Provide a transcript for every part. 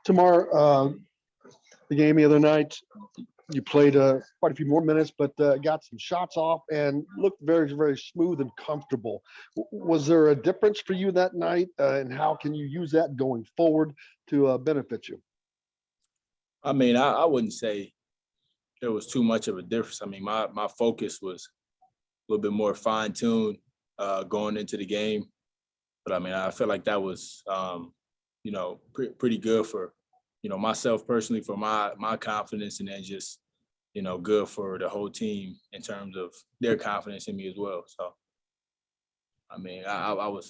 Tamar, the game the other night, you played quite a few more minutes, but got some shots off and looked very, very smooth and comfortable. Was there a difference for you that night, and how can you use that going forward to benefit you? I mean, I wouldn't say there was too much of a difference. I mean, my focus was a little bit more fine-tuned going into the game. But I mean, I feel like that was, pretty good for, myself personally, for my confidence, and then just, good for the whole team in terms of their confidence in me as well. So, I mean, I would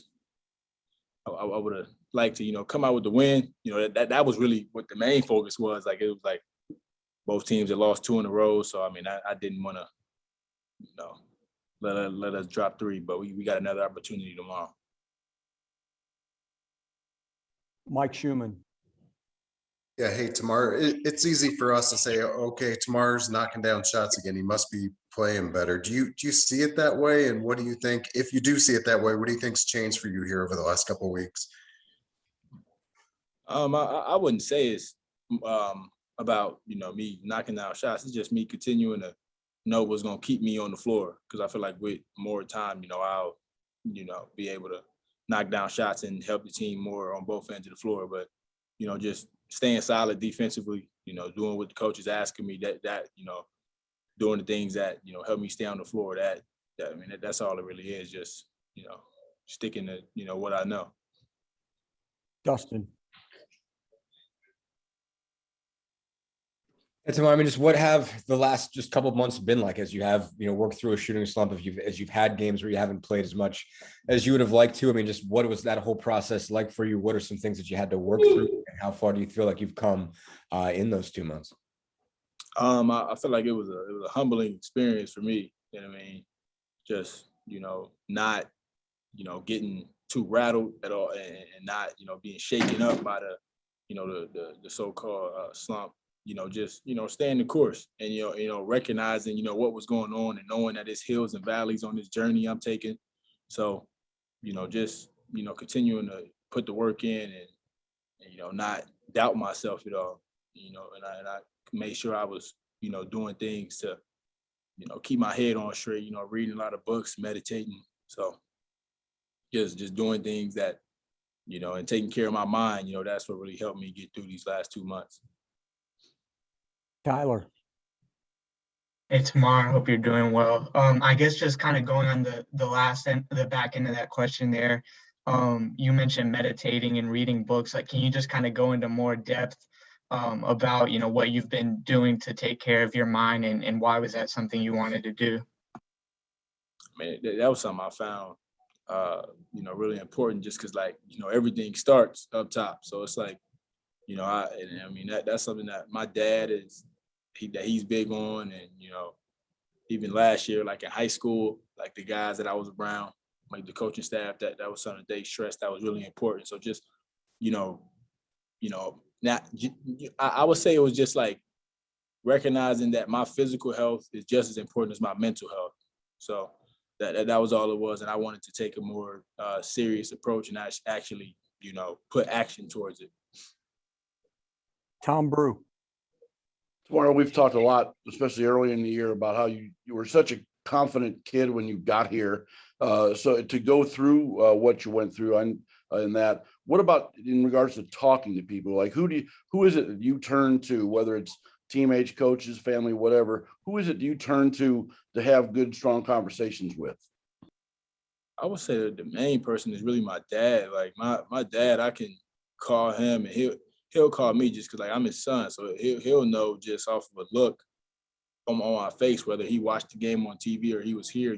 have liked to, come out with the win. That was really what the main focus was. Like, it was like both teams had lost 2 in a row. So, I mean, I didn't want to, let us drop 3, but we got another opportunity tomorrow. Mike Schumann. Yeah, hey, Tamar, it's easy for us to say, okay, Tamar's knocking down shots again. He must be playing better. Do you see it that way? And what do you think, if you do see it that way, what do you think's changed for you here over the last couple of weeks? I wouldn't say it's about, me knocking down shots. It's just me continuing to know what's going to keep me on the floor. Because I feel like with more time, I'll, be able to knock down shots and help the team more on both ends of the floor. But, just staying solid defensively, doing what the coach is asking me, that doing the things that, help me stay on the floor, that's all it really is, just, sticking to, what I know. Dustin. And Tamar, I mean, just what have the last just couple of months been like as you have, worked through a shooting slump, as you've had games where you haven't played as much as you would have liked to? I mean, just what was that whole process like for you? What are some things that you had to work through, and how far do you feel like you've come in those 2 months? I feel like it was a humbling experience for me. You know what I mean? Just, not, getting too rattled at all, and not, being shaken up by the so-called slump. Just, staying the course, and, recognizing, what was going on, and knowing that it's hills and valleys on this journey I'm taking. So, just, continuing to put the work in, and not doubt myself at all, and I made sure I was, doing things to, keep my head on straight, reading a lot of books, meditating. So just doing things that, and taking care of my mind, that's what really helped me get through these last 2 months. Tyler. Hey, Tamar, hope you're doing well. I guess just kind of going on the back end of that question there. You mentioned meditating and reading books. Like, can you just kind of go into more depth about, what you've been doing to take care of your mind, and why was that something you wanted to do? I mean, that was something I found, really important, just because, like, everything starts up top. So it's like, that's something that my dad he's big on. And, even last year, like in high school, like the guys that I was around, like the coaching staff, that was something they stressed that was really important. So just, I would say it was just like recognizing that my physical health is just as important as my mental health. So that was all it was. And I wanted to take a more serious approach, and actually, put action towards it. Tom Brew. Tomorrow, we've talked a lot, especially early in the year, about how you were such a confident kid when you got here. So to go through what you went through and that, what about in regards to talking to people? Like, who is it that you turn to, whether it's teammates, coaches, family, whatever? Who is it you turn to have good, strong conversations with? I would say that the main person is really my dad. Like my dad, I can call him, and he'll call me just because, like, I'm his son. So he'll know just off of a look on my face, whether he watched the game on TV or he was here,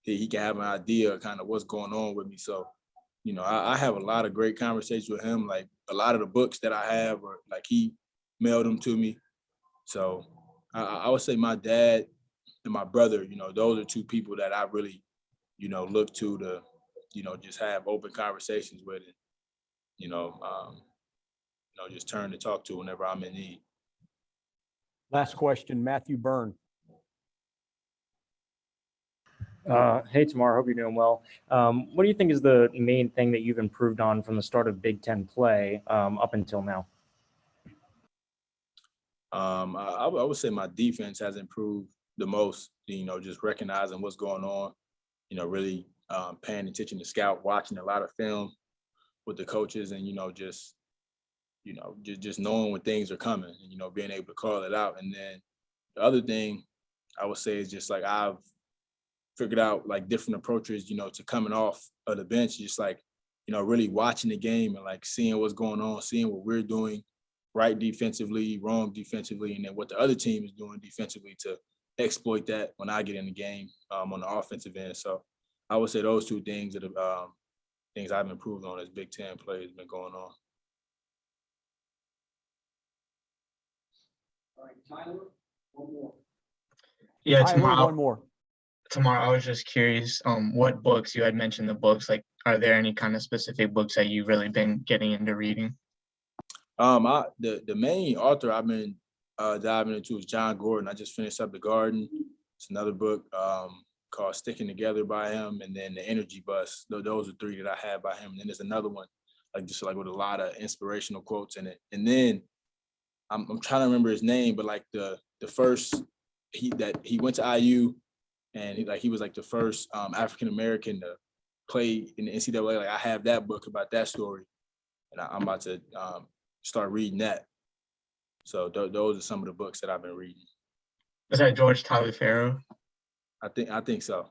he can have an idea of kind of what's going on with me. So, I have a lot of great conversations with him. Like, a lot of the books that I have, or like he mailed them to me. So I would say my dad and my brother, those are 2 people that I really, look to, just have open conversations with, and, just turn to talk to whenever I'm in need. Last question, Matthew Byrne. Hey, Tamar, hope you're doing well. What do you think is the main thing that you've improved on from the start of Big Ten play up until now? I would say my defense has improved the most, just recognizing what's going on, really paying attention to scout, watching a lot of film with the coaches and, just knowing when things are coming and, being able to call it out. And then the other thing I would say is just like I've figured out like different approaches, to coming off of the bench, just like, really watching the game and like seeing what's going on, seeing what we're doing right defensively, wrong defensively, and then what the other team is doing defensively to exploit that when I get in the game on the offensive end. So I would say those two things that have things I've improved on as Big Ten play has been going on. All right, Tyler, one more. Yeah, Tyler, one more. Tamar, I was just curious, what books you had mentioned the books, like, are there any kind of specific books that you've really been getting into reading? The main author I've been diving into is John Gordon. I just finished up The Garden. It's another book called Sticking Together by him, and then The Energy Bus. Those are three that I have by him. And then there's another one, just with a lot of inspirational quotes in it. And then I'm trying to remember his name, but like the first he went to IU, and he was like the first African American to play in the NCAA. Like I have that book about that story, and I'm about to start reading that. So those are some of the books that I've been reading. Is that George Taliaferro? I think so.